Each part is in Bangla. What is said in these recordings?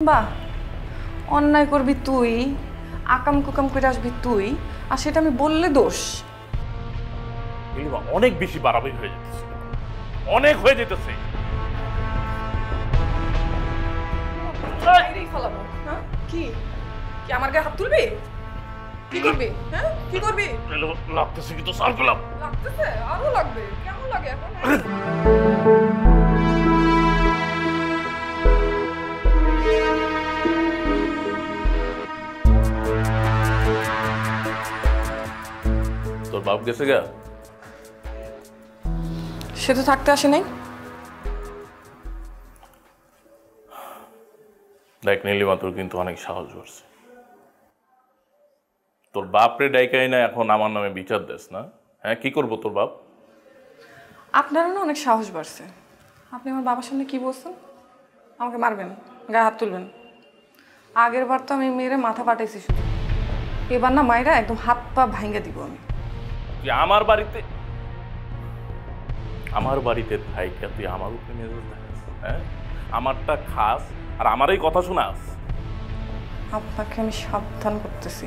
বাহ, অন্যায় করবি তুই, আকাম কুকাম করে আসবি তুই, আর সেটা আমি বললে দোষ। অনেক বেশি বাড়াবাড়ি হয়ে যেতেছে, অনেক হয়ে যেতেছে। কি কি আমার গায়ে হাত তুলবি? কি করবি? হ্যাঁ কি করবি? লাগতেছে কিন্তু সার গোলাপ লাগতেছে, আরো লাগবে। কেমন লাগে এখন? তোর বাপ গেছে গা? সে তো থাকতে আসে নাই। দেখ নীলিমা, তোর কিন্তু অনেক সাহস করছে। তোর বাপরে ডাইকাই না এখন আমার নামে বিচার দেস না? হ্যাঁ, কি করবো তোর বাপ? আপনারও না অনেক সাহস বাড়ছে। আপনি আমার বাবার সামনে কি বলছেন? আমাকে মারবেন, গায়ে হাত তুলবেন। আগের বার তো আমি মেরে মাথা পাঠাইছি শুধু, এবার না মায়েরা একদম হাত পা ভাঙ্গে দিব আমি। তুই আমার বাড়িতে থাইকা তুই আমার উপরে মেজাজ দেখাস? হ্যাঁ, আমারটা খাস আর আমারই কথা শোনাস? আপনাকে আমি সাবধান করতেছি,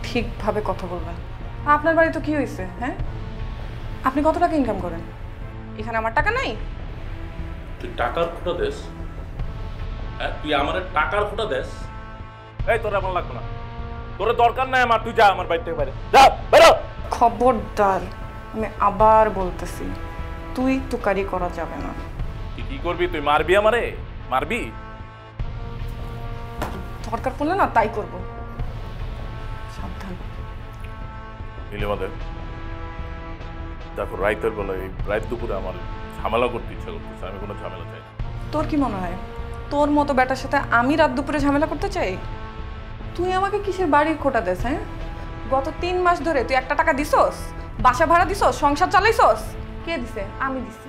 ঠিকভাবে কথা বলবেন। আপনার বাড়ি তো কি হয়েছে? হ্যাঁ, আপনি কত টাকা ইনকাম করেন? এখানে আমার টাকা নাই? তুই টাকার খোটা দেস? হ্যাঁ, তুই আমার টাকার খোটা দেস? এই তোর এমন লাগবে না, তোর দরকার নাই আমার, তুই যা আমার বাড়ি থেকে বাইরে যা, বেরো। খবরদার, আমি আবার বলতেছি, তুই তুকারি করা যাবে না। তুই কি করবি? তুই মারবি আমারে? মারবি? দরকার পড়লে না তাই করব, সাবধান। নীলিমা দেখ, দেখো রাইতের বেলায় রাত দুপুরে আমার ঝামেলা করতে ইচ্ছা করতেছে, আমি কোনো ঝামেলা চাই না। তোর কি মনে হয় তোর মতো বেটার সাথে আমি রাত দুপুরে ঝামেলা করতে চাই? তুই আমাকে কিসের বাড়ির খোটা দেস? হ্যাঁ, গত 3 মাস ধরে তুই একটা টাকা দিছস? বাসা ভাড়া দিছস? সংসার চালাইছস? কে দিছে? আমি দিছি,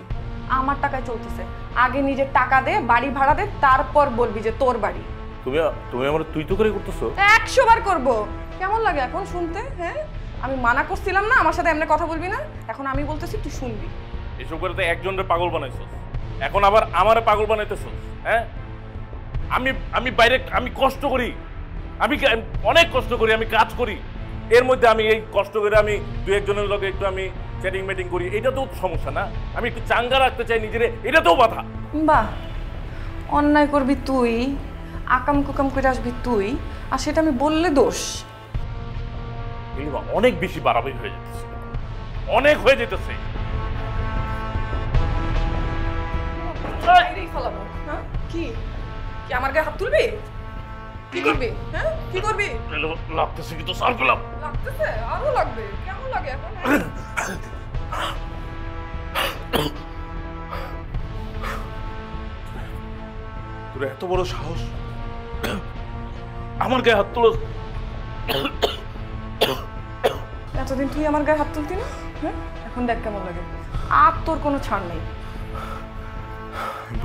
আমার টাকায় চলতেছে। আগে নিজের টাকা দে, বাড়ি ভাড়া দে, তারপর বলবি যে তোর বাড়ি। তুমি আমার তুই তো করে করতেছো। 100 বার করবো। কেমন লাগে এখন শুনতে? হ্যাঁ, আমি মানা করছিলাম না আমার সাথে এমনি কথা বলবি না, এখন আমি বলতেছি তুই শুনবি। এসব করে তো একজনের পাগল বানাইছস, এখন আবার আমারে পাগল বানাইতেছস। হ্যাঁ, আমি বাইরে আমি কষ্ট করি, আমি অনেক কষ্ট করি, আমি কাজ করি, এর মধ্যে আমি এই কষ্ট করে আমি দু একজনের লগে একটু আমি চ্যাটিং মেটিং করি, এটা তো সমস্যা না? আমি একটু চাঙ্গা রাখতে চাই নিজেরে, এটা তো বাধা। বাহ, অন্যায় করবি তুই, আকাম কুকাম করে আসবি তুই, আর সেটা আমি বললে দোষ। অনেক বেশি বাড়াবাড়ি হয়ে যেতেছে, অনেক হয়ে যেতেছে। কি কি আমার গায়ে হাত তুলবি? কি করবি? হ্যাঁ কি করবি? লাগতেছে কিন্তু সার গোলাপ লাগতেছে, আরো লাগবে। কেমন লাগে এখন? তোর এত বড় সাহস আমার গায়ে হাত তুলো? এতদিন তুই আমার গায়ে হাত তুলতি না, হ্যাঁ, এখন দেখ কেমন লাগে। আর তোর কোনো ছাড় নেই। আমি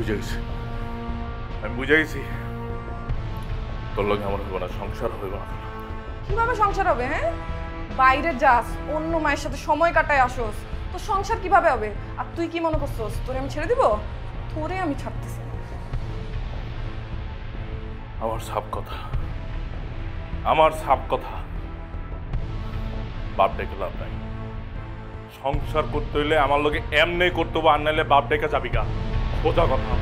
বুঝে গেছি তোর লগে আমার হইব না, সংসার হইব না। কিভাবে সংসার হবে? হ্যাঁ, বাইরে যাস, অন্য মায়ের সাথে সময় কাটায় আসোস, তোর সংসার কিভাবে হবে? আর তুই কি মনে করছস তোরে আমি ছেড়ে দিব? তোরে আমি ছাড়তেছি না। আমার সাপ কথা বাপ ডেকে লাভ নাই। সংসার করতে হইলে আমার লগে এমনি করতে হবো, আর নাইলে বাপ ডেকে যাবি গা, সোজা কথা।